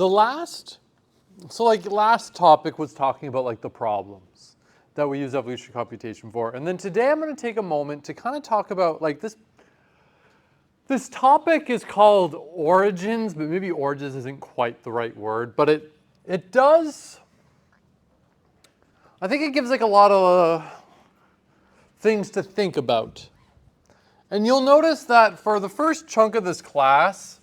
last topic was talking about like the problems that we use evolutionary computation for. And then today I'm going to take a moment to kind of talk about like this topic is called origins, but maybe origins isn't quite the right word, but it does, I think it gives like a lot of things to think about. And you'll notice that for the first chunk of this class,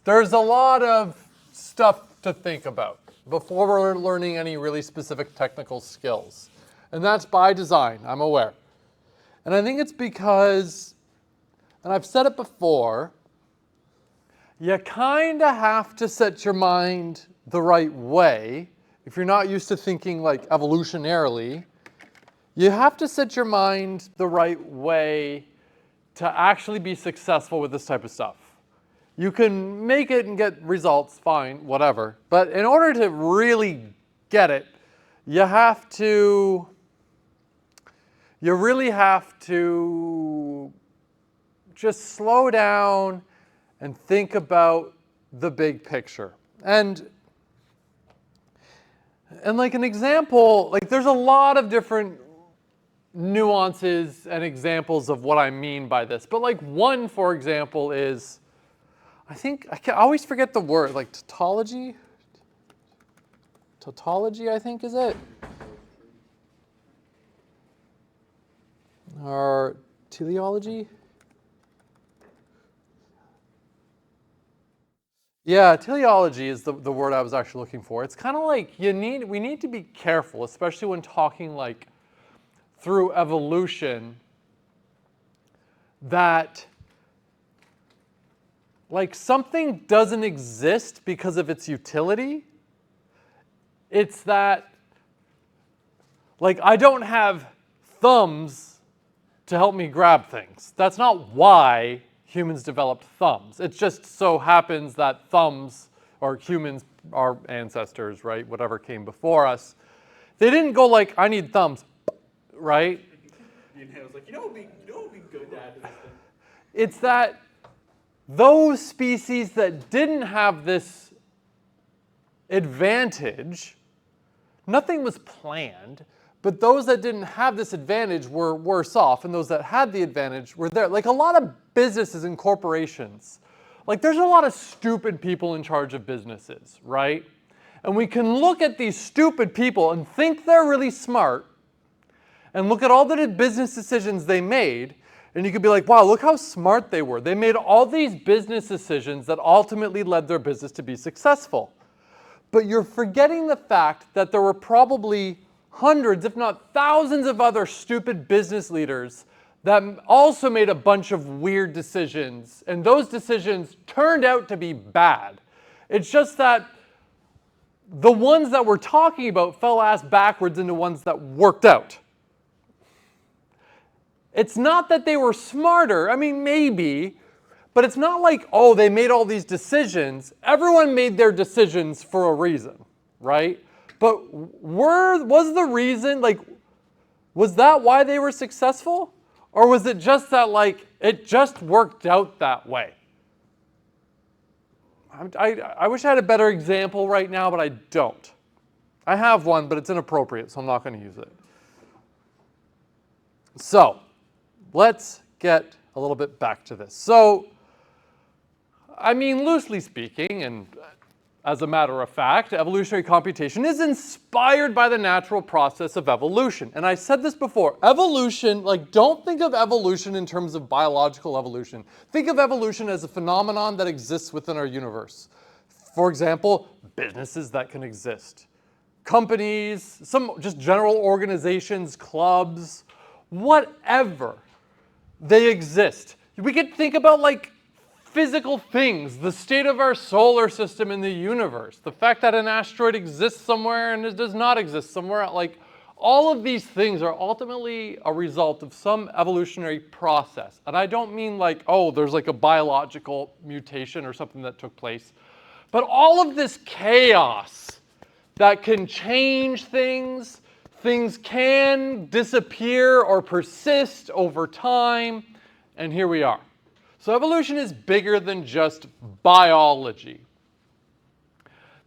there's a lot of stuff to think about before we're learning any really specific technical skills. And that's by design, I'm aware. And I think it's because, and I've said it before, you kind of have to set your mind the right way. If you're not used to thinking like evolutionarily, you have to set your mind the right way to actually be successful with this type of stuff. You can make it and get results, fine, whatever. But in order to really get it, you really have to just slow down and think about the big picture. And like an example, like there's a lot of different nuances and examples of what I mean by this. But like one, for example, is, I always forget the word, like tautology? Tautology, I think, is it? Or teleology? Yeah, teleology is the word I was actually looking for. It's kind of like we need to be careful, especially when talking like through evolution, that like something doesn't exist because of its utility. It's that like I don't have thumbs to help me grab things. That's not why humans developed thumbs. It just so happens that thumbs, or humans, our ancestors, right, whatever came before us, they didn't go like, I need thumbs, right? I was like, you know what would be good to add to this thing? It's that those species that didn't have this advantage, nothing was planned, but those that didn't have this advantage were worse off, and those that had the advantage were there. Like a lot of businesses and corporations, like there's a lot of stupid people in charge of businesses, right? And we can look at these stupid people and think they're really smart, and look at all the business decisions they made, and you could be like, wow, look how smart they were. They made all these business decisions that ultimately led their business to be successful. But you're forgetting the fact that there were probably hundreds, if not thousands of other stupid business leaders that also made a bunch of weird decisions, and those decisions turned out to be bad. It's just that the ones that we're talking about fell ass backwards into ones that worked out. It's not that they were smarter, I mean maybe, but it's not like, oh, they made all these decisions. Everyone made their decisions for a reason, right? But was the reason, like, was that why they were successful? Or was it just that, like, it just worked out that way? I wish I had a better example right now, but I don't. I have one, but it's inappropriate, so I'm not going to use it. So, let's get a little bit back to this. So, I mean, loosely speaking, and as a matter of fact, evolutionary computation is inspired by the natural process of evolution. And I said this before, evolution, like don't think of evolution in terms of biological evolution. Think of evolution as a phenomenon that exists within our universe. For example, businesses that can exist, companies, some just general organizations, clubs, whatever, they exist. We could think about like physical things, the state of our solar system in the universe, the fact that an asteroid exists somewhere and it does not exist somewhere, like all of these things are ultimately a result of some evolutionary process. And I don't mean like, oh, there's like a biological mutation or something that took place, but all of this chaos that can change things, things can disappear or persist over time, and here we are. So evolution is bigger than just biology.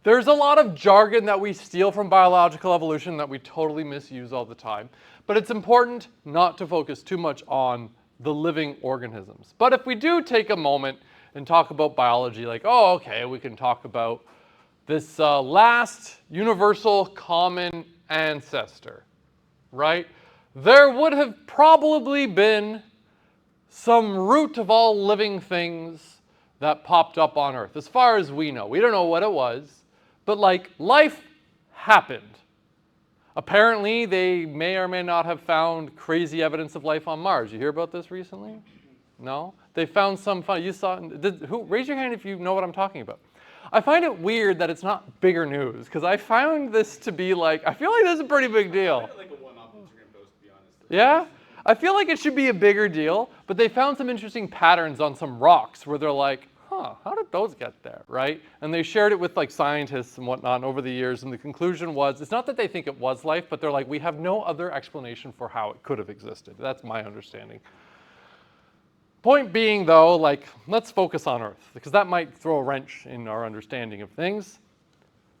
There's a lot of jargon that we steal from biological evolution that we totally misuse all the time. But it's important not to focus too much on the living organisms. But if we do take a moment and talk about biology, like, oh, okay, we can talk about this last universal common ancestor, right? There would have probably been some root of all living things that popped up on Earth, as far as we know. We don't know what it was, but like life happened. Apparently, they may or may not have found crazy evidence of life on Mars. You hear about this recently? No? They found some fun. You saw, raise your hand if you know what I'm talking about. I find it weird that it's not bigger news, because I found this to be like, I feel like this is a pretty big deal. I find it like a one-off Instagram post, to be honest. Yeah? I feel like it should be a bigger deal, but they found some interesting patterns on some rocks where they're like, huh, how did those get there, right? And they shared it with like scientists and whatnot over the years, and the conclusion was, it's not that they think it was life, but they're like, we have no other explanation for how it could have existed. That's my understanding. Point being though, like, let's focus on Earth, because that might throw a wrench in our understanding of things.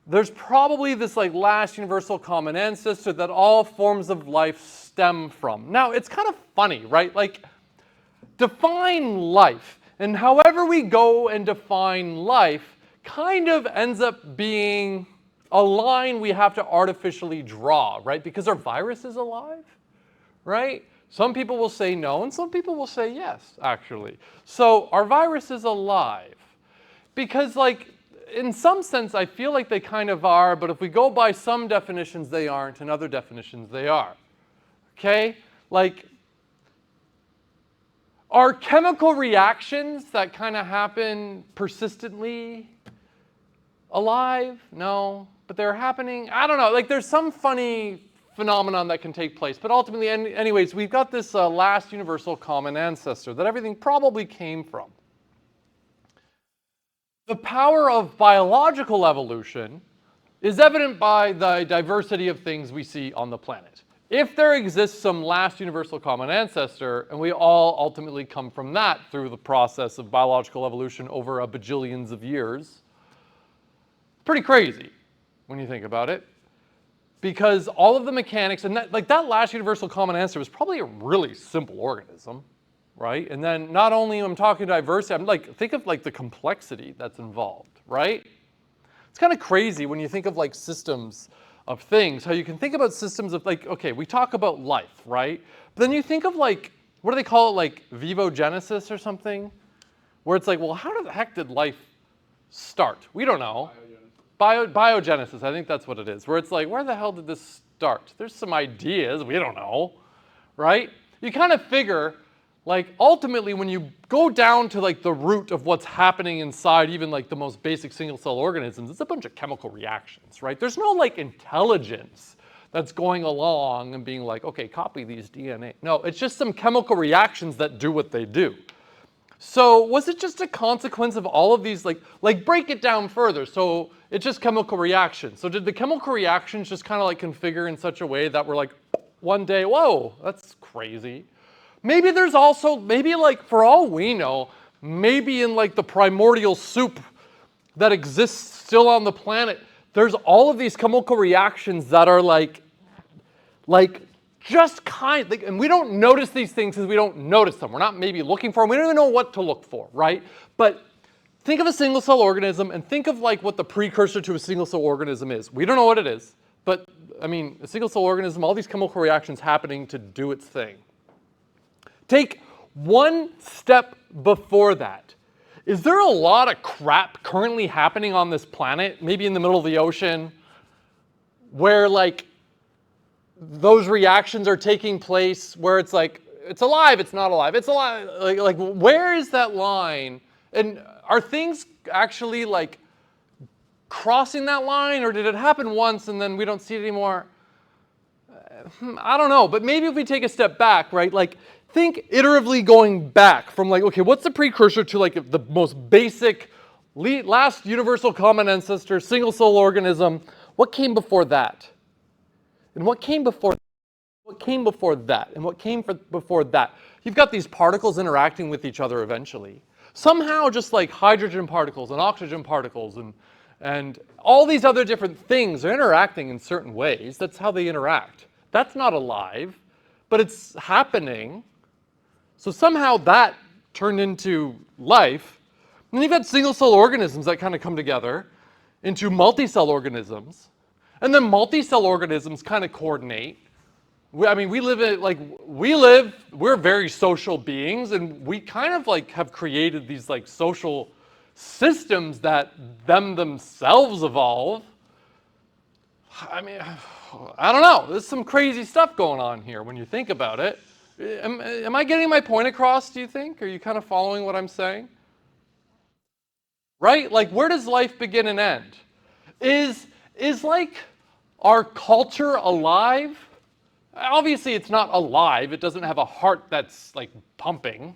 There's probably this like last universal common ancestor that all forms of life stem from. Now, it's kind of funny, right? Like, define life. And however we go and define life kind of ends up being a line we have to artificially draw, right? Because our virus is alive, right? Some people will say no, and some people will say yes, actually. So our virus is alive. Because like, in some sense, I feel like they kind of are, but if we go by some definitions, they aren't, and other definitions, they are. Okay? Like, are chemical reactions that kind of happen persistently alive? No. But they're happening, I don't know, like there's some funny phenomenon that can take place. But ultimately, anyways, we've got this last universal common ancestor that everything probably came from. The power of biological evolution is evident by the diversity of things we see on the planet. If there exists some last universal common ancestor, and we all ultimately come from that through the process of biological evolution over a bajillions of years, pretty crazy when you think about it. Because all of the mechanics, and that last universal common ancestor was probably a really simple organism, right? And then not only am I talking diversity, I'm like, think of like the complexity that's involved, right? It's kind of crazy when you think of like systems of things, how you can think about systems of like, okay, we talk about life, right? But then you think of like, what do they call it, like vivogenesis or something? Where it's like, well, how the heck did life start? We don't know. Biogenesis, I think that's what it is. Where it's like, where the hell did this start? There's some ideas, we don't know, right? You kind of figure, like ultimately when you go down to like the root of what's happening inside even like the most basic single cell organisms, it's a bunch of chemical reactions, right? There's no like intelligence that's going along and being like, okay, copy these DNA. No, it's just some chemical reactions that do what they do. So was it just a consequence of all of these, like break it down further. So it's just chemical reactions. So did the chemical reactions just kind of like configure in such a way that we're like, one day, whoa, that's crazy. Maybe there's also, maybe like for all we know, maybe in like the primordial soup that exists still on the planet, there's all of these chemical reactions that are like just kind, like, and we don't notice these things because we don't notice them. We're not maybe looking for them. We don't even know what to look for, right? But think of a single cell organism and think of like what the precursor to a single cell organism is. We don't know what it is, but I mean, a single cell organism, all these chemical reactions happening to do its thing. Take one step before that. Is there a lot of crap currently happening on this planet, maybe in the middle of the ocean, where like those reactions are taking place, where it's like, it's alive, it's not alive, it's alive, like where is that line? And are things actually like crossing that line, or did it happen once and then we don't see it anymore? I don't know, but maybe if we take a step back, right, like think iteratively going back from like, okay, what's the precursor to like the most basic last universal common ancestor, single cell organism? What came before that? And what came before what came before that? And what came before that? You've got these particles interacting with each other eventually. Somehow just like hydrogen particles and oxygen particles and all these other different things are interacting in certain ways. That's how they interact. That's not alive, but it's happening. So somehow that turned into life. And then you've got single-cell organisms that kind of come together into multi-cell organisms. And then multi-cell organisms kind of coordinate. We're very social beings, and we kind of like have created these like social systems that themselves evolve. I mean, I don't know. There's some crazy stuff going on here when you think about it. Am I getting my point across, do you think? Are you kind of following what I'm saying? Right? Like, where does life begin and end? Is like our culture alive? Obviously, it's not alive. It doesn't have a heart that's like pumping.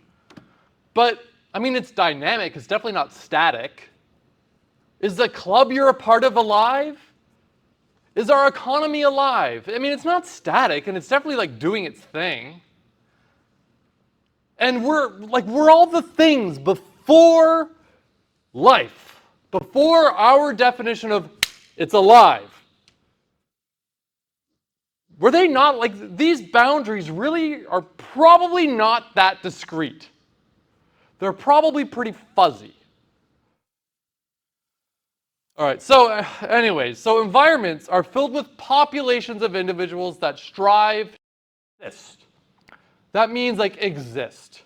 But, I mean, it's dynamic. It's definitely not static. Is the club you're a part of alive? Is our economy alive? I mean, it's not static, and it's definitely like doing its thing. And we're all the things before life, before our definition of it's alive. Were they not, like, these boundaries really are probably not that discrete. They're probably pretty fuzzy. All right, so anyways, so environments are filled with populations of individuals that strive to exist. That means like exist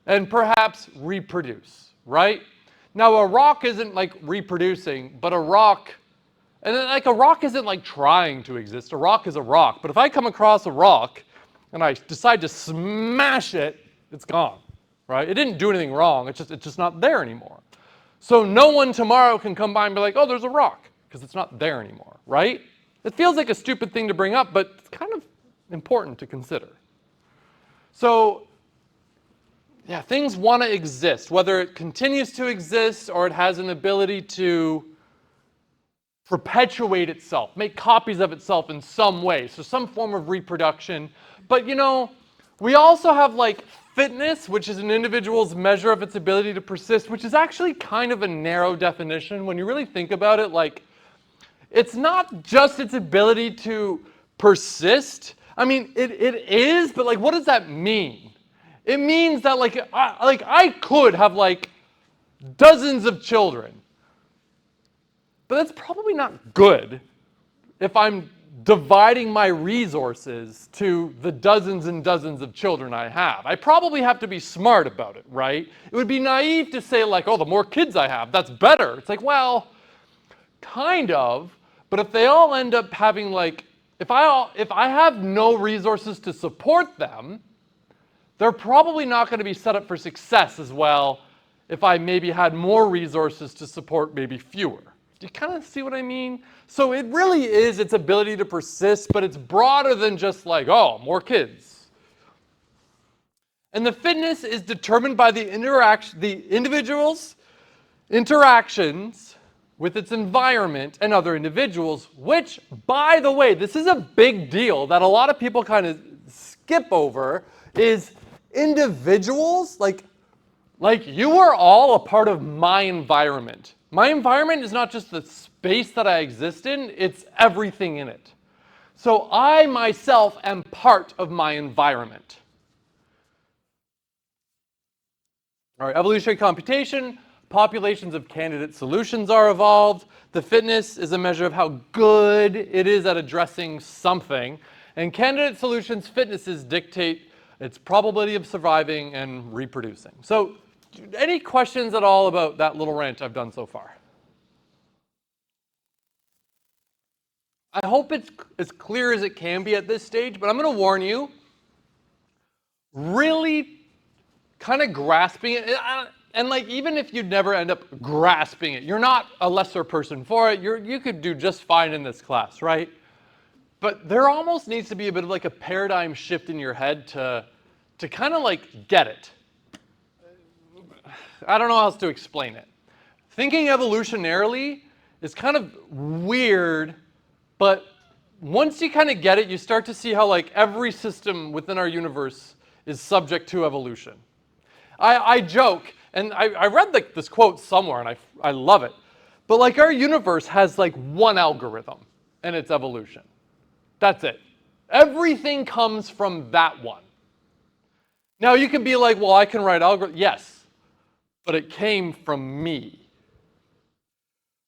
and perhaps reproduce, right? Now a rock isn't like reproducing, but a rock isn't like trying to exist. A rock is a rock. But if I come across a rock and I decide to smash it, it's gone, right? It didn't do anything wrong. It's just not there anymore. So no one tomorrow can come by and be like, oh, there's a rock, because it's not there anymore, right? It feels like a stupid thing to bring up, but it's kind of important to consider. So, yeah, things want to exist, whether it continues to exist or it has an ability to perpetuate itself, make copies of itself in some way, so some form of reproduction. But, you know, we also have like fitness, which is an individual's measure of its ability to persist, which is actually kind of a narrow definition. When you really think about it, like, it's not just its ability to persist. I mean, it is, but like, what does that mean? It means that I could have like dozens of children, but that's probably not good if I'm dividing my resources to the dozens and dozens of children I have. I probably have to be smart about it, right? It would be naive to say like, oh, the more kids I have, that's better. It's like, well, kind of, but if they all end up having like, if I have no resources to support them, they're probably not going to be set up for success as well if I maybe had more resources to support maybe fewer. Do you kind of see what I mean? So it really is its ability to persist, but it's broader than just like, oh, more kids. And the fitness is determined by the individual's interactions with its environment and other individuals, which, by the way, this is a big deal that a lot of people kind of skip over, is individuals, like you are all a part of my environment. My environment is not just the space that I exist in, it's everything in it. So I myself am part of my environment. All right, evolutionary computation, populations of candidate solutions are evolved. The fitness is a measure of how good it is at addressing something. And candidate solutions fitnesses dictate its probability of surviving and reproducing. So, any questions at all about that little rant I've done so far? I hope it's as clear as it can be at this stage, but I'm going to warn you, really kind of grasping it, and like even if you never end up grasping it, you're not a lesser person for it, you could do just fine in this class, right? But there almost needs to be a bit of like a paradigm shift in your head to kind of like get it. I don't know how else to explain it. Thinking evolutionarily is kind of weird, but once you kind of get it, you start to see how like every system within our universe is subject to evolution. I joke, and I read like this quote somewhere, and I love it. But like our universe has like one algorithm in its evolution. That's it. Everything comes from that one. Now you can be like, well, I can write algorithm. Yes, but it came from me.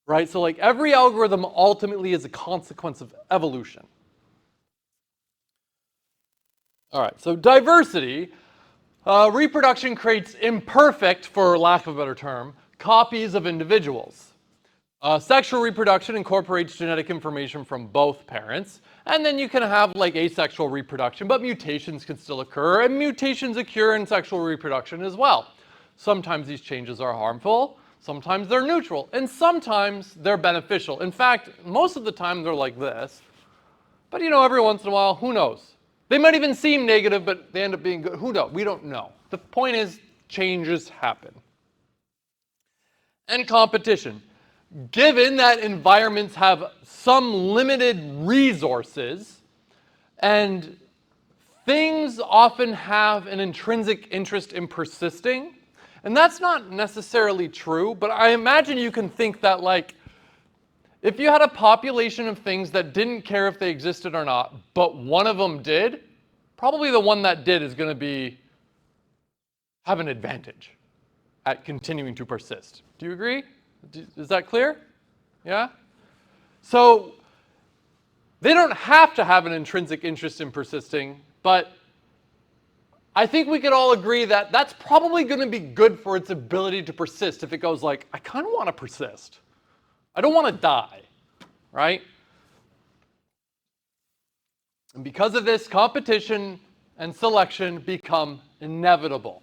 Right? So like every algorithm ultimately is a consequence of evolution. All right, so diversity. Reproduction creates imperfect, for lack of a better term, copies of individuals. Sexual reproduction incorporates genetic information from both parents, and then you can have like asexual reproduction, but mutations can still occur, and mutations occur in sexual reproduction as well. Sometimes these changes are harmful, sometimes they're neutral, and sometimes they're beneficial. In fact, most of the time they're like this, but every once in a while, who knows? They might even seem negative, but they end up being good. Who knows? We don't know. The point is, changes happen. And competition. Given that environments have some limited resources, and things often have an intrinsic interest in persisting, and that's not necessarily true, but I imagine you can think that like, if you had a population of things that didn't care if they existed or not, but one of them did, probably the one that did is going to have an advantage at continuing to persist. Do you agree? Is that clear? Yeah? So they don't have to have an intrinsic interest in persisting, but I think we could all agree that that's probably going to be good for its ability to persist if it goes like, I kind of want to persist. I don't want to die, right? And because of this, competition and selection become inevitable.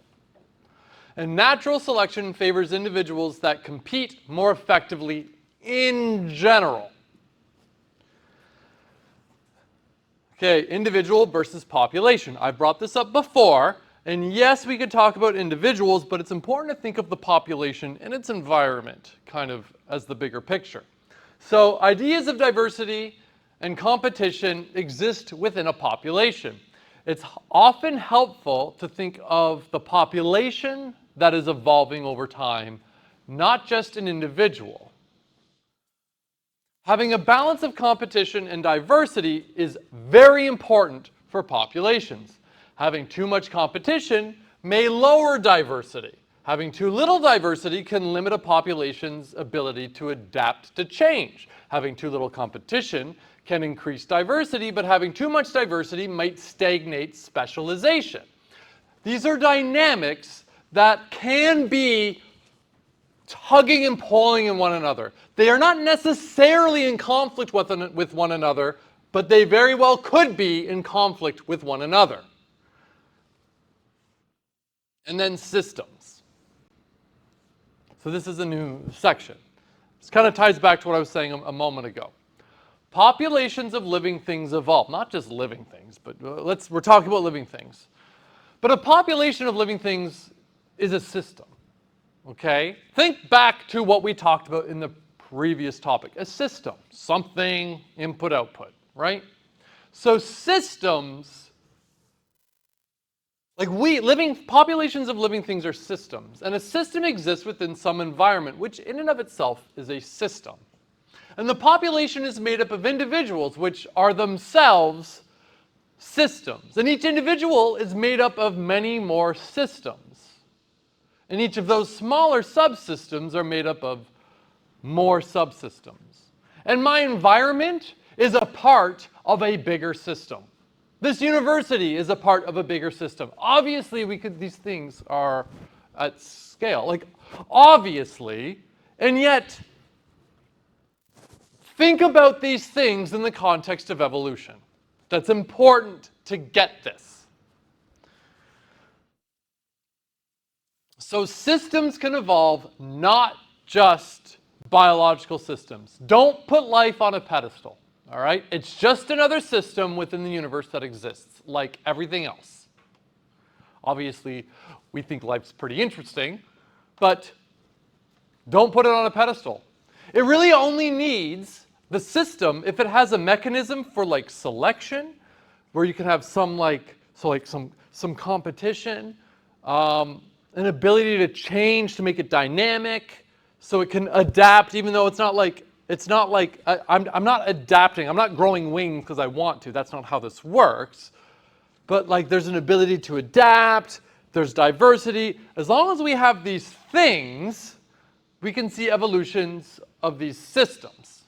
And natural selection favors individuals that compete more effectively in general. Okay, individual versus population. I brought this up before, and yes, we could talk about individuals, but it's important to think of the population and its environment kind of as the bigger picture. So ideas of diversity and competition exist within a population. It's often helpful to think of the population that is evolving over time, not just an individual. Having a balance of competition and diversity is very important for populations. Having too much competition may lower diversity. Having too little diversity can limit a population's ability to adapt to change. Having too little competition can increase diversity, but having too much diversity might stagnate specialization. These are dynamics that can be tugging and pulling in one another. They are not necessarily in conflict with one another, but they very well could be in conflict with one another. And then systems. So this is a new section. This kind of ties back to what I was saying a moment ago. Populations of living things evolve, not just living things, but we're talking about living things. But a population of living things is a system. Okay? Think back to what we talked about in the previous topic. A system, something, input, output, right? So systems, like populations of living things are systems. And a system exists within some environment, which in and of itself is a system. And the population is made up of individuals, which are themselves systems. And each individual is made up of many more systems. And each of those smaller subsystems are made up of more subsystems. And my environment is a part of a bigger system. This university is a part of a bigger system. Obviously, these things are at scale, like obviously, and yet think about these things in the context of evolution. That's important to get this. So systems can evolve, not just biological systems. Don't put life on a pedestal, all right? It's just another system within the universe that exists, like everything else. Obviously, we think life's pretty interesting, but don't put it on a pedestal. It really only needs the system if it has a mechanism for like selection, where you can have some competition, an ability to change to make it dynamic, So it can adapt, even though it's not like I'm not adapting. I'm not growing wings because I want to. That's not how this works. But like there's an ability to adapt. There's diversity. As long as we have these things, we can see evolutions of these systems.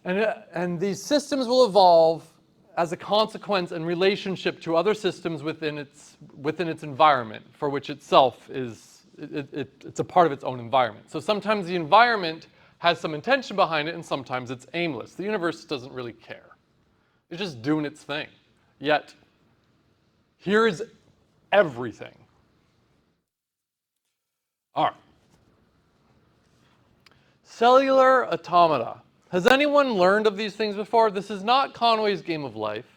And these systems will evolve as a consequence in relationship to other systems within its environment, for which itself is it's a part of its own environment. So sometimes the environment has some intention behind it, and sometimes it's aimless. The universe doesn't really care. It's just doing its thing. Yet, here is everything. All right. Cellular automata. Has anyone learned of these things before? This is not Conway's Game of Life.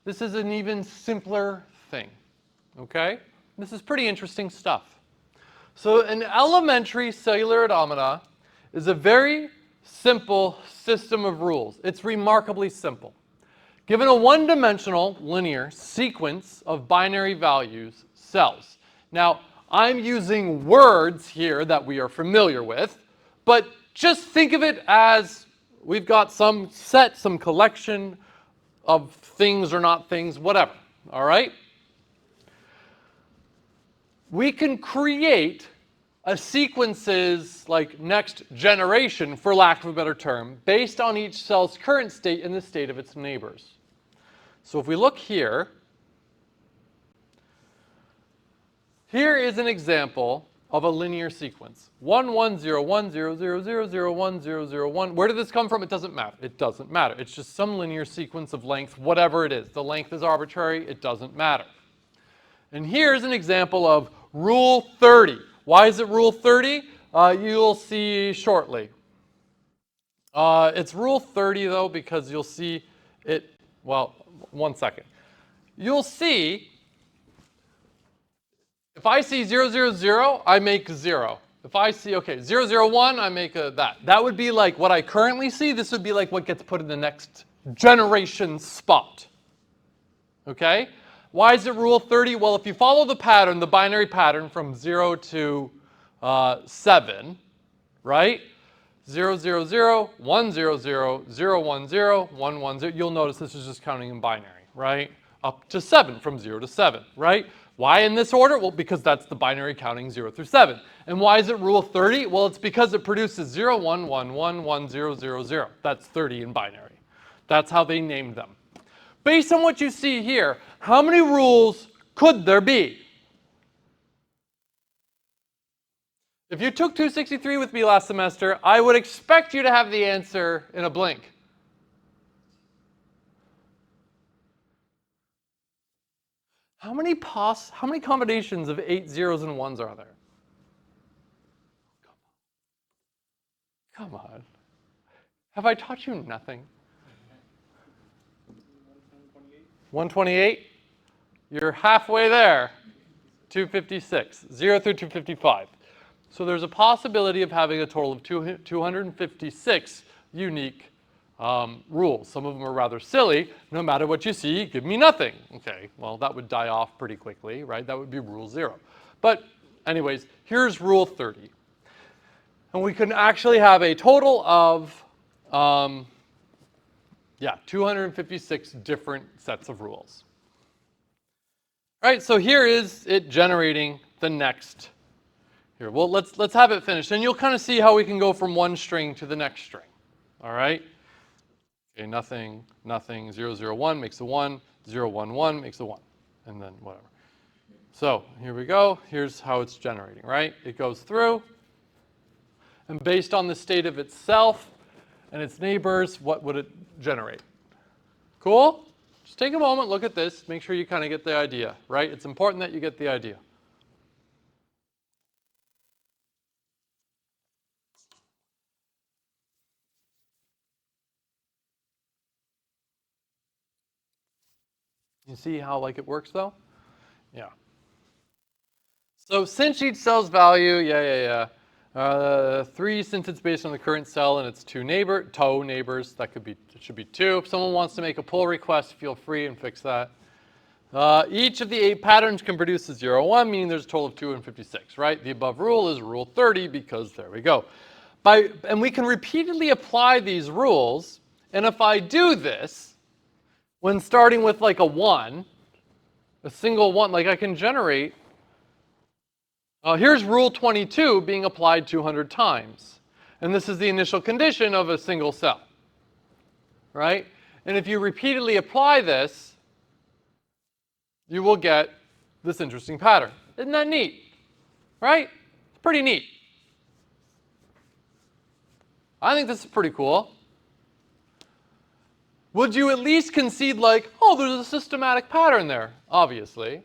This is an even simpler thing. Okay? This is pretty interesting stuff. So an elementary cellular automata is a very simple system of rules. It's remarkably simple. Given a one-dimensional linear sequence of binary values, cells. Now, I'm using words here that we are familiar with, but just think of it as we've got some collection of things or not things, whatever, all right? We can create a sequence's like next generation, for lack of a better term, based on each cell's current state and the state of its neighbors. So if we look here, here is an example of a linear sequence. 1, 1, 0, 1, 0, 0, 0, 0, 1, 0, 0, 1. Where did this come from? It doesn't matter. It doesn't matter. It's just some linear sequence of length, whatever it is. The length is arbitrary. It doesn't matter. And here's an example of Rule 30. Why is it Rule 30? You'll see shortly. It's Rule 30, though, because you'll see it, well, one second. You'll see, if I see 0, 0, 0, I make 0. If I see, okay, 0, 0, 1, I make that. That would be like what I currently see. This would be like what gets put in the next generation spot. Okay? Why is it Rule 30? Well, if you follow the pattern, the binary pattern from 0 to 7, right? 0, 0, 0, 1, 0, 0, 0, 1, 0, 1, 1, 0. You'll notice this is just counting in binary, right? Up to 7, from 0 to 7, right? Why in this order? Well, because that's the binary counting 0 through 7. And why is it Rule 30? Well, it's because it produces 0, 1, 1, 1, 1, 0, 0, 0. That's 30 in binary. That's how they named them. Based on what you see here, how many rules could there be? If you took 263 with me last semester, I would expect you to have the answer in a blink. How many combinations of 8 zeros and 1s are there? Come on. Have I taught you nothing? 128? You're halfway there. 256. 0 through 255. So there's a possibility of having a total of 256 unique rules. Some of them are rather silly. No matter what you see, give me nothing. Okay, well, that would die off pretty quickly, right? That would be Rule 0. But anyways, here's Rule 30. And we can actually have a total of 256 different sets of rules. All right, so here is it generating the next. Here, well, let's have it finished, and you'll kind of see how we can go from one string to the next string. All right. Okay, nothing, 0, 0, 1 makes a 1, 0, 1, 1 makes a 1, and then whatever. So here we go. Here's how it's generating, right? It goes through, and based on the state of itself and its neighbors, what would it generate? Cool? Just take a moment, look at this, make sure you kind of get the idea, right? It's important that you get the idea. You see how like it works though? Yeah. So since each cell's value, 3 since it's based on the current cell and its toe neighbors, it should be 2. If someone wants to make a pull request, feel free and fix that. Each of the 8 patterns can produce a 0, 1, meaning there's a total of 256, right? The above rule is rule 30 because there we go. And we can repeatedly apply these rules, and if I do this, when starting with like a 1, a single 1, like I can generate, here's rule 22 being applied 200 times. And this is the initial condition of a single cell, right? And if you repeatedly apply this, you will get this interesting pattern. Isn't that neat? Right? It's pretty neat. I think this is pretty cool. Would you at least concede like, oh, there's a systematic pattern there? Obviously.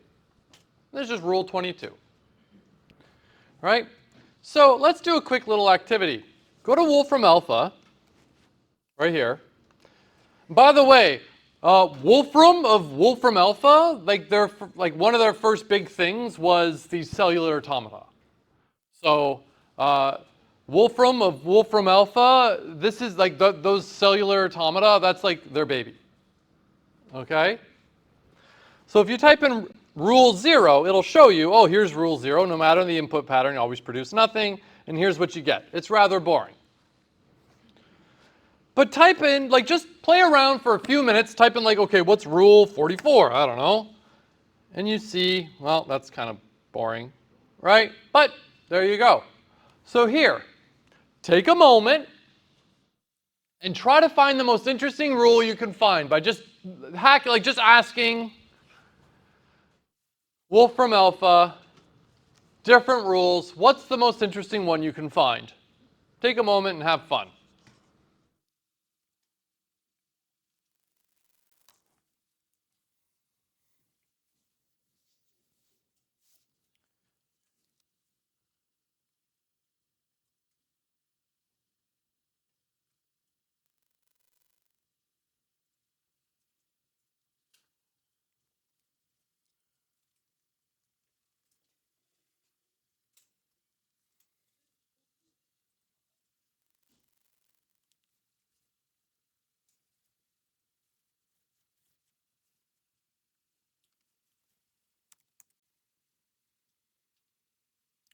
There's just rule 22. Right? So let's do a quick little activity. Go to Wolfram Alpha, right here. By the way, Wolfram of Wolfram Alpha, like one of their first big things was these cellular automata. So Wolfram of Wolfram Alpha, this is like those cellular automata, that's like their baby. Okay? So if you type in rule 0, it'll show you, oh, here's rule 0, no matter the input pattern, you always produce nothing, and here's what you get. It's rather boring. But type in, like just play around for a few minutes, type in like, okay, what's rule 44? I don't know. And you see, well, that's kind of boring, right? But there you go. So here, take a moment and try to find the most interesting rule you can find by just just asking Wolfram Alpha, different rules, what's the most interesting one you can find? Take a moment and have fun.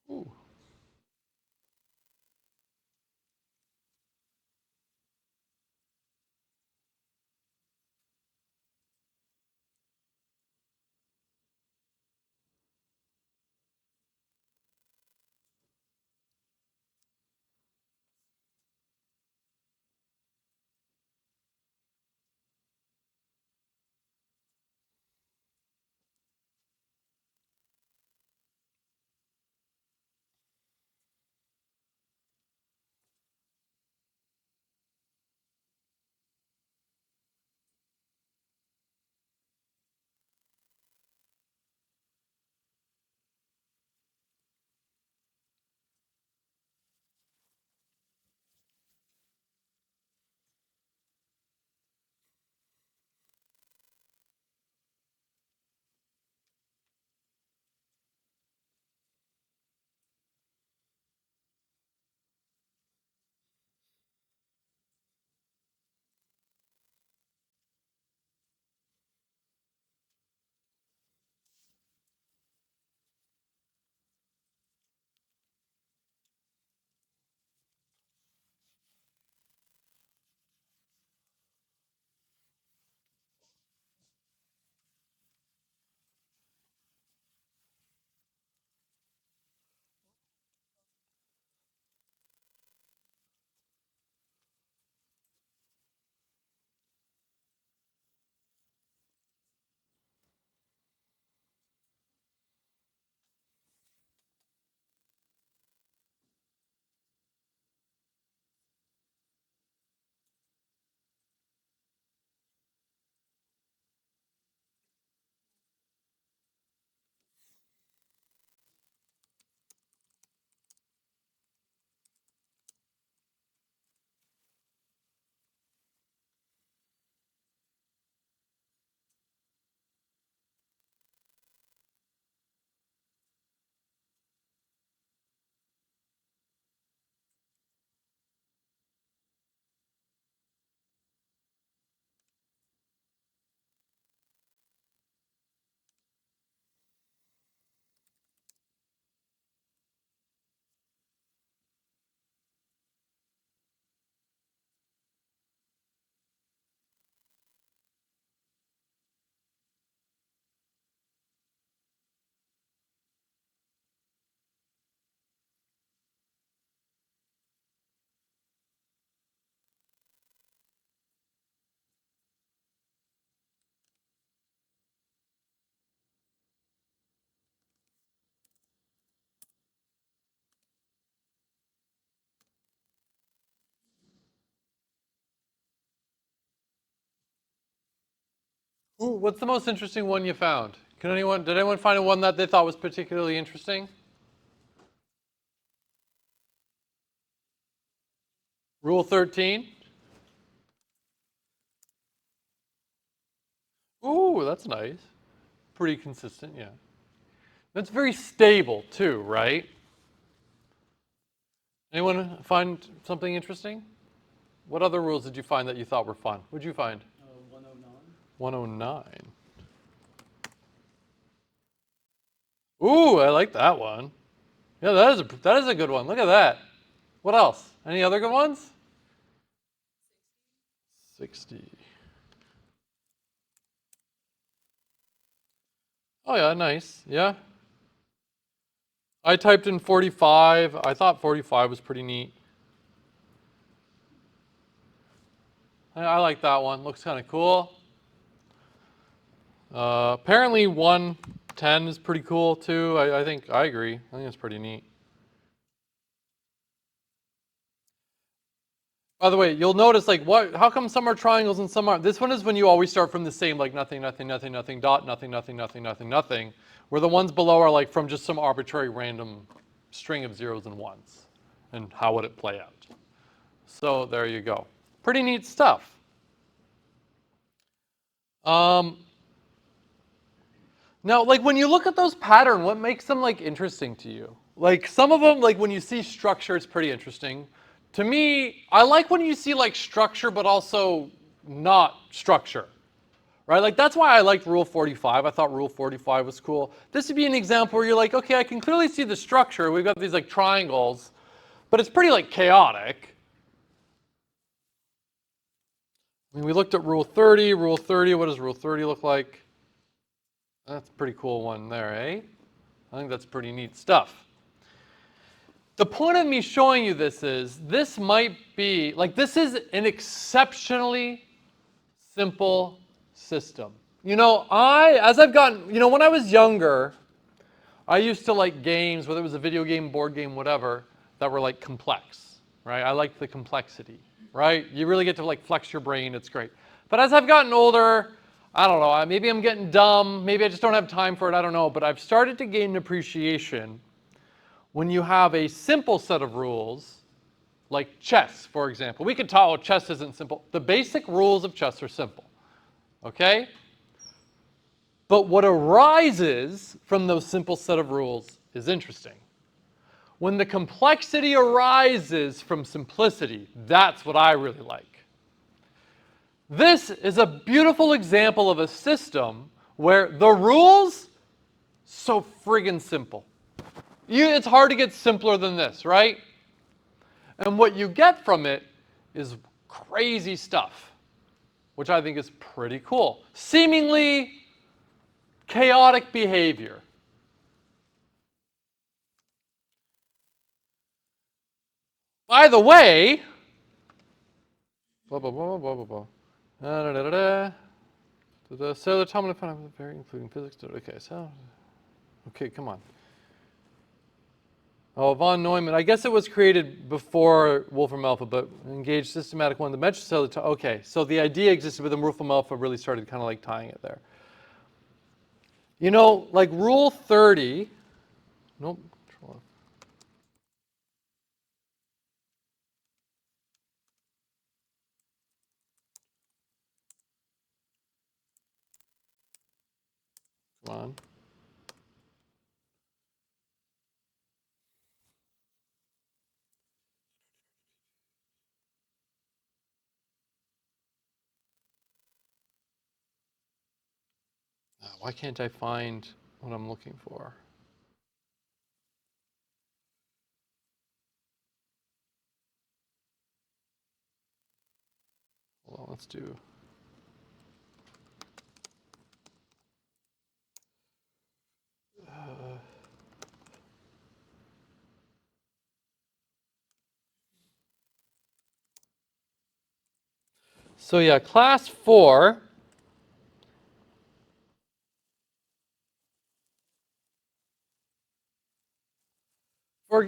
Ooh. Ooh, what's the most interesting one you found? Did anyone find one that they thought was particularly interesting? Rule 13? Ooh, that's nice. Pretty consistent, yeah. That's very stable too, right? Anyone find something interesting? What other rules did you find that you thought were fun? What did you find? 109. 109. Ooh, I like that one. Yeah, that is a good one. Look at that. What else? Any other good ones? 60. Oh yeah, nice. Yeah. I typed in 45. I thought 45 was pretty neat. I like that one. Looks kind of cool. Apparently 110 is pretty cool too. I think I agree. I think it's pretty neat. By the way, you'll notice like how come some are triangles and some aren't? This one is when you always start from the same, like nothing, nothing, nothing, nothing, dot, nothing, nothing, nothing, nothing, nothing. Where the ones below are like from just some arbitrary random string of zeros and ones. And how would it play out? So there you go. Pretty neat stuff. Now, like when you look at those patterns, what makes them like interesting to you? Like some of them, like when you see structure, it's pretty interesting. To me, I like when you see like structure, but also not structure, right? Like that's why I liked Rule 45. I thought Rule 45 was cool. This would be an example where you're like, okay, I can clearly see the structure. We've got these like triangles, but it's pretty like chaotic. I mean, we looked at Rule 30. Rule 30, what does Rule 30 look like? That's a pretty cool one there, eh? I think that's pretty neat stuff. The point of me showing you this might be, like this is an exceptionally simple system. You know, as I've gotten, you know, when I was younger, I used to like games, whether it was a video game, board game, whatever, that were like complex, right? I liked the complexity, right? You really get to like flex your brain, it's great. But as I've gotten older, I don't know, maybe I'm getting dumb, maybe I just don't have time for it, I don't know, but I've started to gain an appreciation when you have a simple set of rules, like chess, for example. We could talk, oh, chess isn't simple. The basic rules of chess are simple, okay? But what arises from those simple set of rules is interesting. When the complexity arises from simplicity, that's what I really like. This is a beautiful example of a system where the rules, so friggin' simple. It's hard to get simpler than this, right? And what you get from it is crazy stuff, which I think is pretty cool. Seemingly chaotic behavior. By the way, blah, blah, blah, blah, blah, blah. Da, da, da, da. The cellular automaton found very including physics. Okay, so, okay, come on. Oh, von Neumann. I guess it was created before Wolfram Alpha, but engaged systematic one. The metric cellular. Okay, so the idea existed, but then Wolfram Alpha really started kind of like tying it there. You know, like Rule 30. Nope. Come on. Why can't I find what I'm looking for? Well, let's do. So yeah, class 4.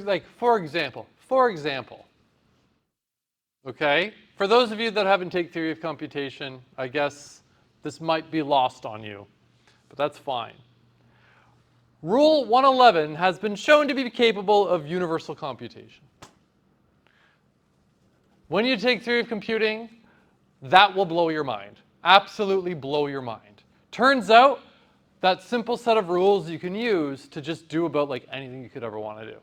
For example, okay? For those of you that haven't taken theory of computation, I guess this might be lost on you, but that's fine. Rule 111 has been shown to be capable of universal computation. When you take theory of computing, that will blow your mind. Absolutely blow your mind. Turns out, that simple set of rules you can use to just do about like anything you could ever want to do.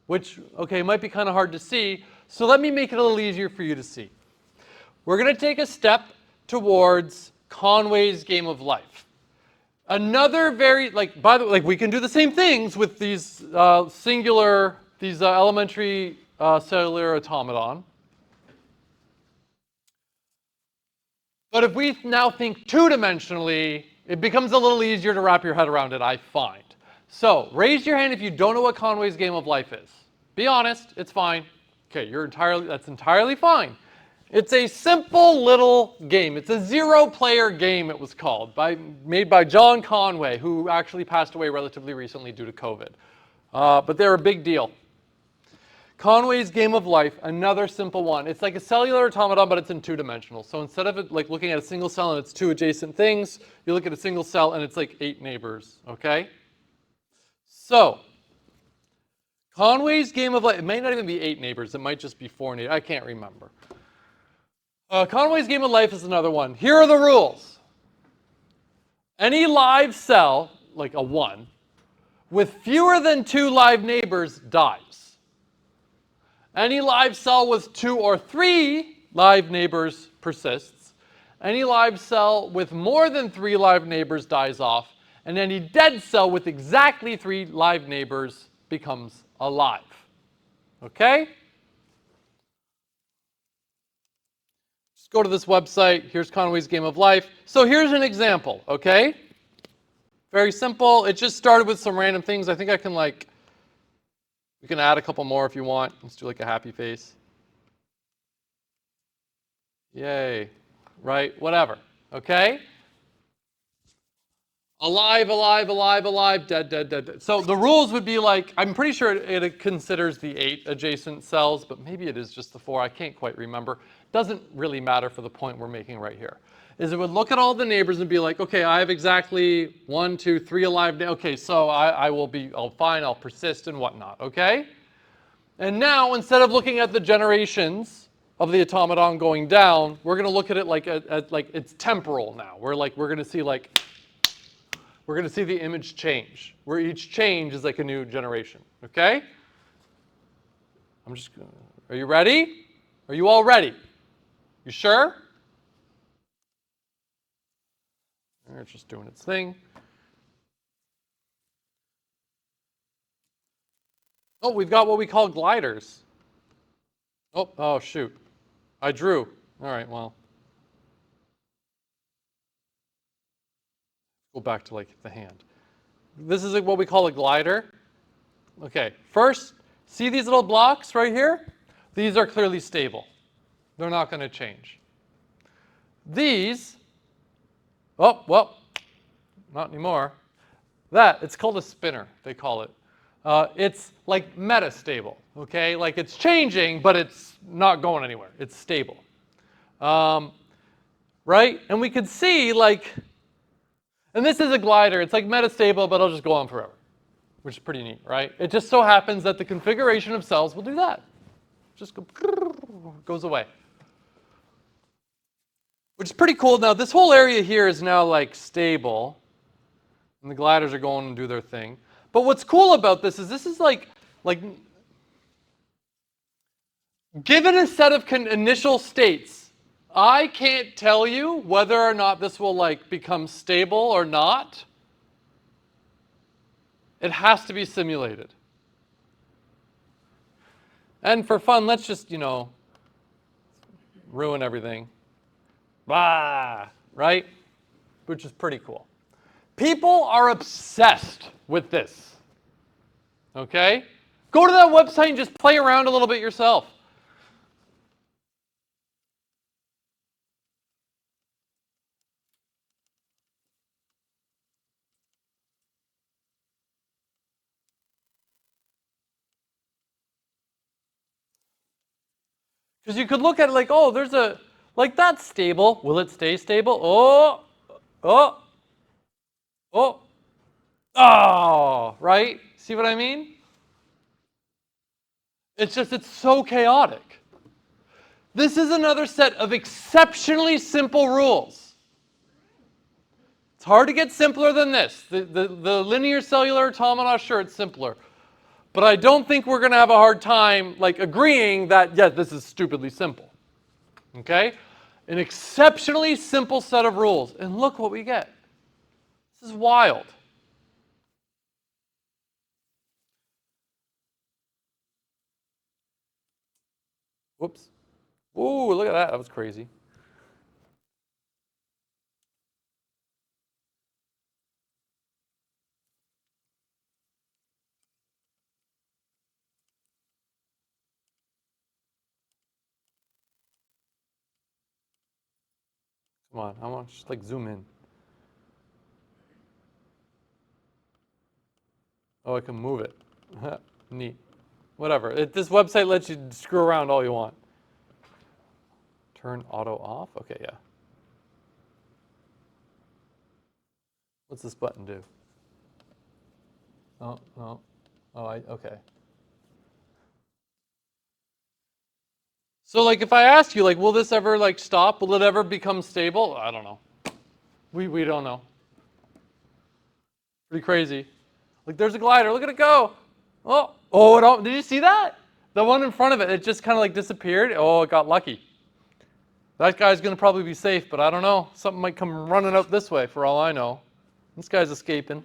Which, okay, might be kind of hard to see, so let me make it a little easier for you to see. We're going to take a step towards Conway's game of life. Another very, by the way, we can do the same things with these elementary cellular automaton. But if we now think two-dimensionally, it becomes a little easier to wrap your head around it, I find. So, raise your hand if you don't know what Conway's game of life is. Be honest, it's fine. Okay, that's entirely fine. It's a simple little game. It's a zero-player game, it was called, made by John Conway, who actually passed away relatively recently due to COVID. But they're a big deal. Conway's game of life, another simple one. It's like a cellular automaton, but it's in two-dimensional. So instead of it like looking at a single cell and its two adjacent things, you look at a single cell and it's like 8 neighbors, okay? So, Conway's game of life, it may not even be 8 neighbors, it might just be 4 neighbors, I can't remember. Conway's game of life is another one. Here are the rules. Any live cell, like a 1, with fewer than 2 live neighbors dies. Any live cell with 2 or 3 live neighbors persists. Any live cell with more than 3 live neighbors dies off. And any dead cell with exactly 3 live neighbors becomes alive. Okay? Just go to this website. Here's Conway's game of life. So here's an example, okay? Very simple. It just started with some random things. I think I can we can add a couple more if you want. Let's do like a happy face. Yay. Right? Whatever. Okay? Alive, alive, alive, alive, dead, dead, dead, dead. So the rules would be like, I'm pretty sure it considers the 8 adjacent cells, but maybe it is just the 4. I can't quite remember. Doesn't really matter for the point we're making right here. Is it would look at all the neighbors and be like, okay, I have exactly 1, 2, 3 alive. Okay, so I'll persist and whatnot, okay? And now, instead of looking at the generations of the automaton going down, we're going to look at it like it's temporal now. We're going to see the image change, where each change is like a new generation, okay? Are you ready? Are you all ready? You sure? It's just doing its thing. Oh, we've got what we call gliders. Oh, shoot. I drew. All right, well. Go back to the hand. This is what we call a glider. Okay, first, see these little blocks right here? These are clearly stable. They're not going to change. These, well, not anymore. It's called a spinner, they call it. It's like metastable, okay? Like it's changing, but it's not going anywhere. It's stable. Right? And we could see and this is a glider. It's like metastable, but it'll just go on forever, which is pretty neat, right? It just so happens that the configuration of cells will do that. Just goes away. Which is pretty cool. Now, this whole area here is now stable, and the gliders are going to do their thing. But what's cool about this is like given a set of initial states, I can't tell you whether or not this will become stable or not. It has to be simulated. And for fun, let's just, ruin everything. Bah, right? Which is pretty cool. People are obsessed with this. Okay? Go to that website and just play around a little bit yourself. Because you could look at it there's Like that's stable. Will it stay stable? Oh, oh, oh, oh, right? See what I mean? It's just, it's so chaotic. This is another set of exceptionally simple rules. It's hard to get simpler than this. The linear cellular automata, sure, it's simpler. But I don't think we're going to have a hard time like agreeing that, yeah, this is stupidly simple. Okay? An exceptionally simple set of rules. And look what we get. This is wild. Whoops. Ooh, look at that. That was crazy. Come on, I want to just like zoom in. Oh, I can move it. Neat. Whatever. This website lets you screw around all you want. Turn auto off? Okay, yeah. What's this button do? Oh, no. Oh, okay. So like if I ask you like, will this ever like stop? Will it ever become stable? I don't know. We don't know. Pretty crazy. Like there's a glider, look at it go. Oh, did you see that? The one in front of it, it just kind of like disappeared. Oh, it got lucky. That guy's gonna probably be safe, but I don't know. Something might come running out this way for all I know. This guy's escaping.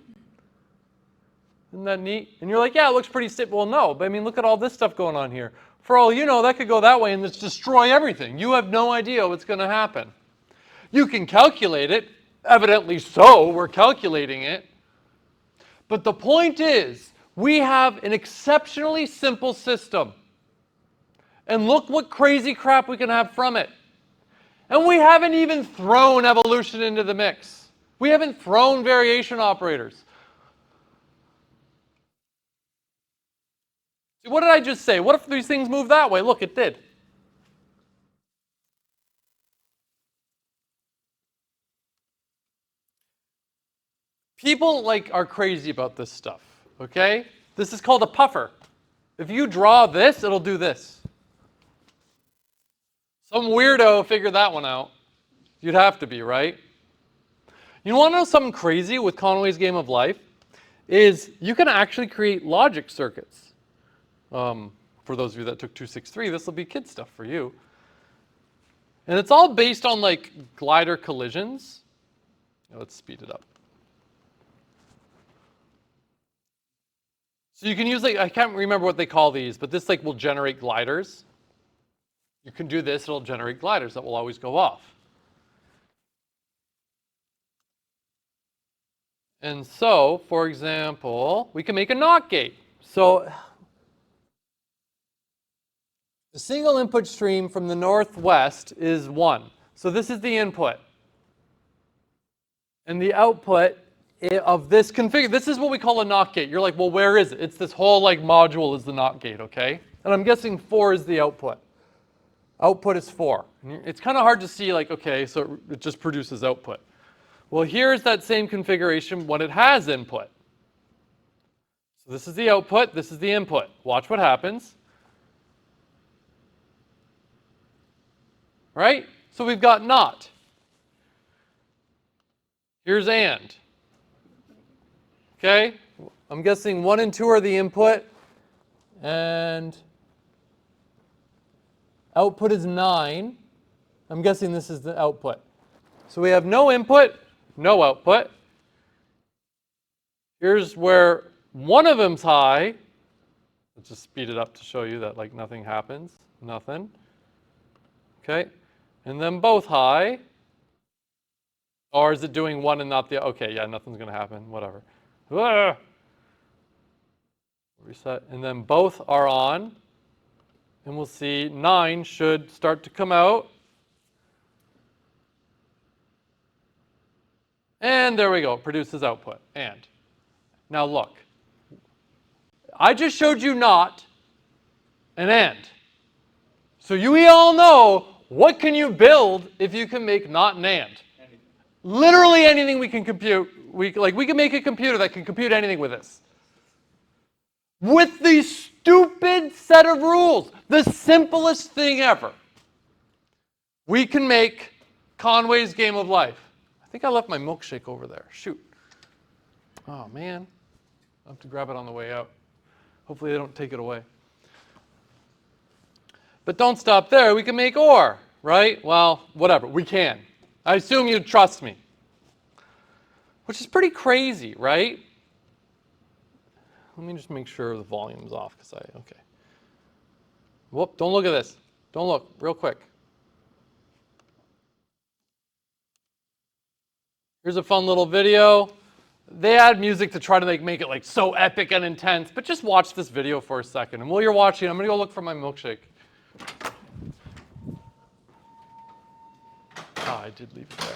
Isn't that neat? And you're like, yeah, it looks pretty stable. Well, no, but I mean, look at all this stuff going on here. For all you know, that could go that way and just destroy everything. You have no idea what's gonna happen. You can calculate it. Evidently so, we're calculating it. But the point is, we have an exceptionally simple system. And look what crazy crap we can have from it. And we haven't even thrown evolution into the mix. We haven't thrown variation operators. What did I just say? What if these things move that way? Look, it did. People like are crazy about this stuff, okay? This is called a puffer. If you draw this, it'll do this. Some weirdo figured that one out. You'd have to be, right? You want to know something crazy with Conway's Game of Life? Is you can actually create logic circuits. For those of you that took 263, this will be kid stuff for you. And it's all based on like glider collisions. Let's speed it up. So you can use like, I can't remember what they call these, but this like will generate gliders. You can do this, it'll generate gliders that will always go off. And so, for example, we can make a NOT gate. So the single input stream from the northwest is 1. So this is the input. And the output of this configure, this is what we call a NOT gate. You're like, well, where is it? It's this whole like module is the NOT gate, okay? And I'm guessing 4 is the output. Output is 4. It's kind of hard to see like, okay, so it just produces output. Well, here's that same configuration when it has input. So this is the output, this is the input. Watch what happens. Right? So we've got NOT. Here's AND. Okay? I'm guessing 1 and 2 are the input, and output is 9. I'm guessing this is the output. So we have no input, no output. Here's where one of them's high. Let's just speed it up to show you that like nothing happens. Nothing. Okay? And then both high. Or is it doing one and not the, okay, yeah, nothing's going to happen, whatever. Reset, and then both are on. And we'll see 9 should start to come out. And there we go, it produces output, and. Now look, I just showed you NOT and AND. So you all know what can you build if you can make not NAND? Literally anything we can compute. We can make a computer that can compute anything with this. With the stupid set of rules, the simplest thing ever. We can make Conway's Game of Life. I think I left my milkshake over there. Shoot. Oh, man. I'll have to grab it on the way out. Hopefully they don't take it away. But don't stop there. We can make OR, right? Well, whatever. We can. I assume you trust me. Which is pretty crazy, right? Let me just make sure the volume's off okay. Whoop, don't look at this. Don't look, real quick. Here's a fun little video. They add music to try to make it like so epic and intense, but just watch this video for a second. And while you're watching, I'm gonna go look for my milkshake. Ah, I did leave it there.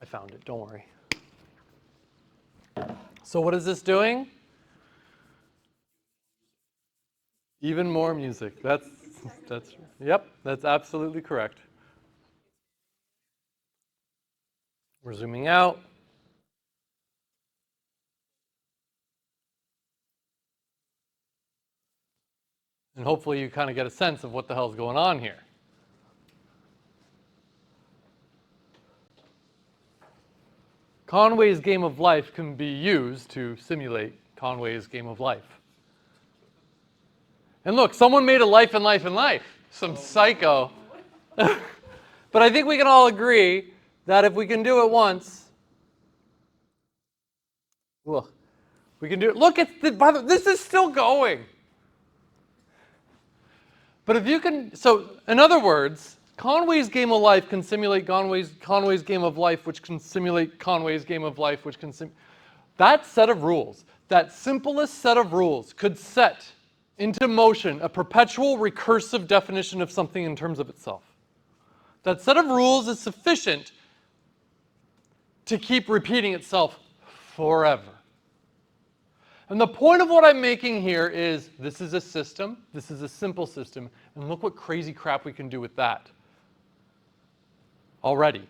I found it, don't worry. So what is this doing? Even more music. That's absolutely correct. We're zooming out. And hopefully you kind of get a sense of what the hell's going on here. Conway's Game of Life can be used to simulate Conway's Game of Life. And look, someone made a life and life and life. Some psycho. But I think we can all agree that if we can do it once, look, we can do it. Look, by the way, this is still going. But if you can, so in other words, Conway's Game of Life can simulate Conway's Game of Life, which can simulate Conway's Game of Life, which can that set of rules, that simplest set of rules could set into motion a perpetual recursive definition of something in terms of itself. That set of rules is sufficient to keep repeating itself forever. And the point of what I'm making here is this is a system, this is a simple system, and look what crazy crap we can do with that already.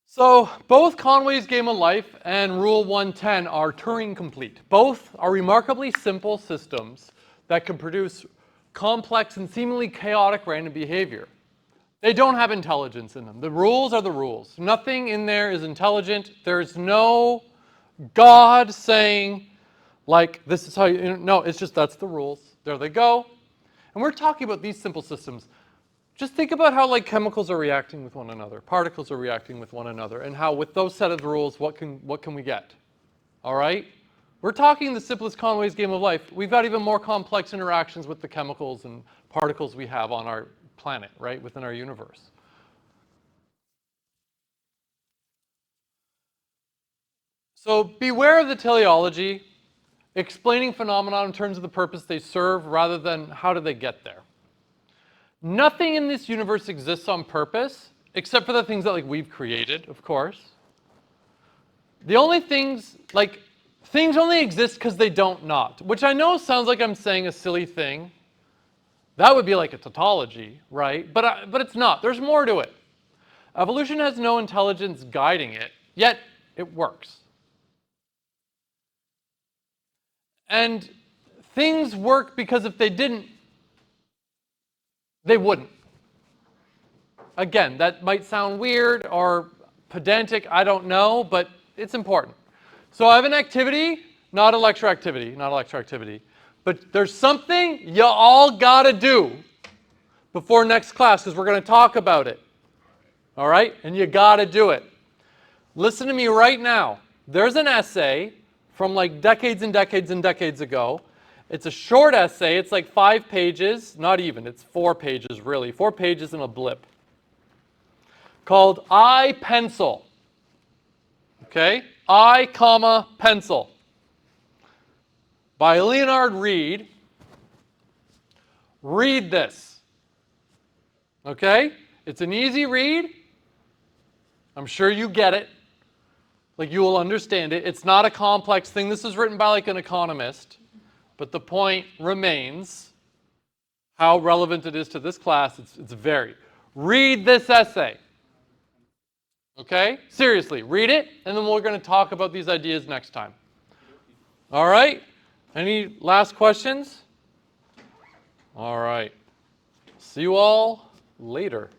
So both Conway's Game of Life and Rule 110 are Turing complete. Both are remarkably simple systems that can produce complex and seemingly chaotic random behavior. They don't have intelligence in them. The rules are the rules. Nothing in there is intelligent. There's no God saying, like, this is how you, no, it's just that's the rules. There they go. And we're talking about these simple systems. Just think about how like chemicals are reacting with one another, particles are reacting with one another, and how with those set of rules, what can we get? All right? We're talking the simplest Conway's Game of Life. We've got even more complex interactions with the chemicals and particles we have on our planet, right, within our universe. So beware of the teleology, explaining phenomena in terms of the purpose they serve rather than how do they get there. Nothing in this universe exists on purpose, except for the things that like we've created, of course. The only things, like, things only exist because they don't not, which I know sounds like I'm saying a silly thing. That would be like a tautology, right? But it's not. There's more to it. Evolution has no intelligence guiding it, yet it works. And things work because if they didn't, they wouldn't. Again, that might sound weird or pedantic, I don't know, but it's important. So I have an activity, not a lecture activity, but there's something you all gotta do before next class because we're gonna talk about it. All right? And you gotta do it. Listen to me right now. There's an essay from like decades and decades and decades ago. It's a short essay. It's like 5 pages, not even. It's 4 pages, really. 4 pages and a blip. Called I, Pencil. Okay? I, comma, pencil. By Leonard Reed. Read this. Okay? It's an easy read. I'm sure you get it. Like you will understand it. It's not a complex thing. This is written by like an economist. But the point remains how relevant it is to this class. It's very. Read this essay. Okay? Seriously, read it, and then we're going to talk about these ideas next time. All right? Any last questions? All right. See you all later.